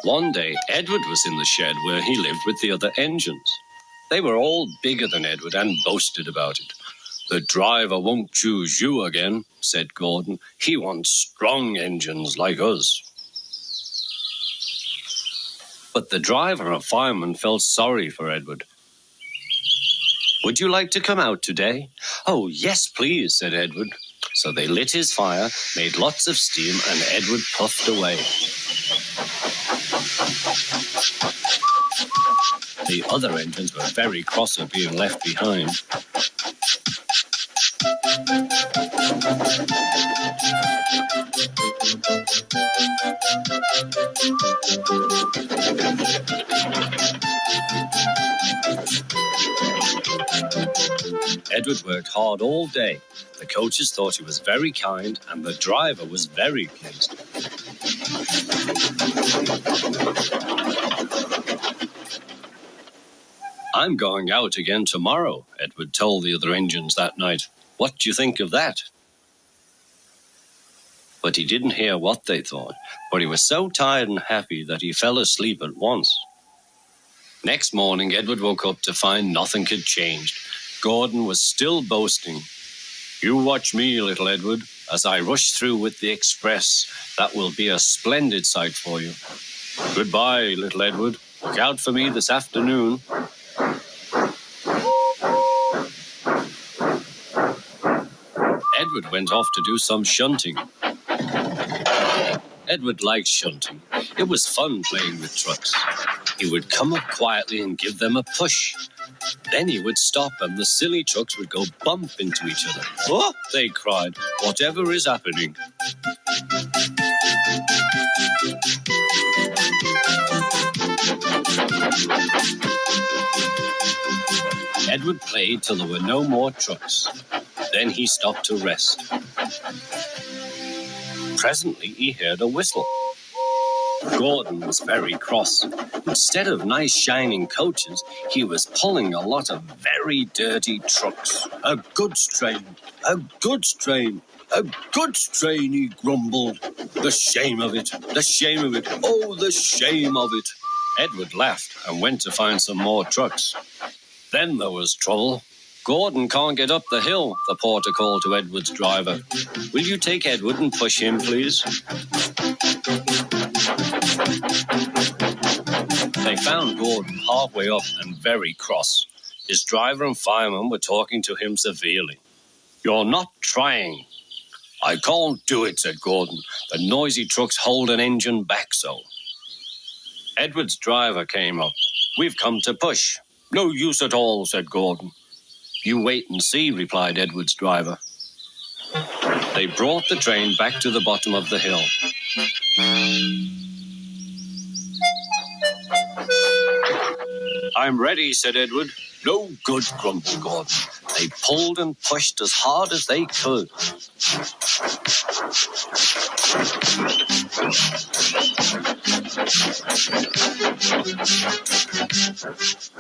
One day, Edward was in the shed where he lived with the other engines. They were all bigger than Edward and boasted about it. "The driver won't choose you again," said Gordon. "He wants strong engines like us." But the driver and fireman felt sorry for Edward. "Would you like to come out today?" "Oh, yes, please," said Edward. So they lit his fire, made lots of steam, and Edward puffed away. The other engines were very cross at being left behind. Edward worked hard all day. The coaches thought he was very kind, and the driver was very pleased. "I'm going out again tomorrow," Edward told the other engines that night. "What do you think of that?" But he didn't hear what they thought, for he was so tired and happy that he fell asleep at once. Next morning, Edward woke up to find nothing had changed. Gordon was still boasting. "You watch me, little Edward, as I rush through with the express. That will be a splendid sight for you. Goodbye, little Edward. Look out for me this afternoon." Edward went off to do some shunting. Edward liked shunting. It was fun playing with trucks. He would come up quietly and give them a push. Then he would stop and the silly trucks would go bump into each other. "Oh!" they cried. "Whatever is happening?" Edward played till there were no more trucks. Then he stopped to rest. Presently he heard a whistle. Gordon was very cross. Instead of nice shining coaches, he was pulling a lot of very dirty trucks. "A goods train, a goods train, a goods train," he grumbled. "The shame of it, the shame of it, oh, the shame of it." Edward laughed and went to find some more trucks. Then there was trouble. "Gordon can't get up the hill," the porter called to Edward's driver. "Will you take Edward and push him, please?" They found Gordon halfway up and very cross. His driver and fireman were talking to him severely. "You're not trying." "I can't do it," said Gordon. "The noisy trucks hold an engine back so." Edward's driver came up. "We've come to push." "No use at all," said Gordon. "You wait and see," replied Edward's driver. They brought the train back to the bottom of the hill. "I'm ready," said Edward. "No good," grumbled Gordon. They pulled and pushed as hard as they could.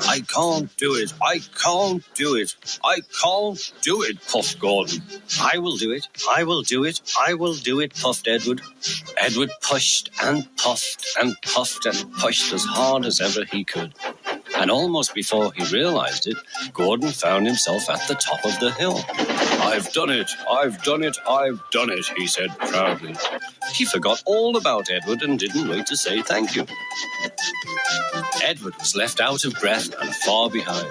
"I can't do it, I can't do it, I can't do it," puffed Gordon. "I will do it, I will do it, I will do it," puffed Edward. Edward pushed and puffed and puffed and pushed as hard as ever he could. And almost before he realized it, Gordon found himself at the top of the hill. "I've done it, I've done it, I've done it," he said proudly. He forgot all about Edward and didn't wait to say thank you. Edward was left out of breath and far behind.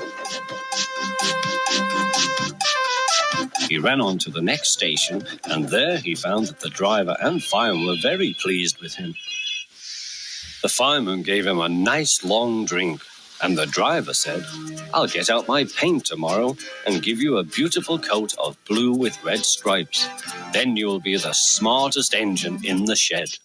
He ran on to the next station, and there he found that the driver and fireman were very pleased with him. The fireman gave him a nice long drink, and the driver said, "I'll get out my paint tomorrow and give you a beautiful coat of blue with red stripes. Then you'll be the smartest engine in the shed."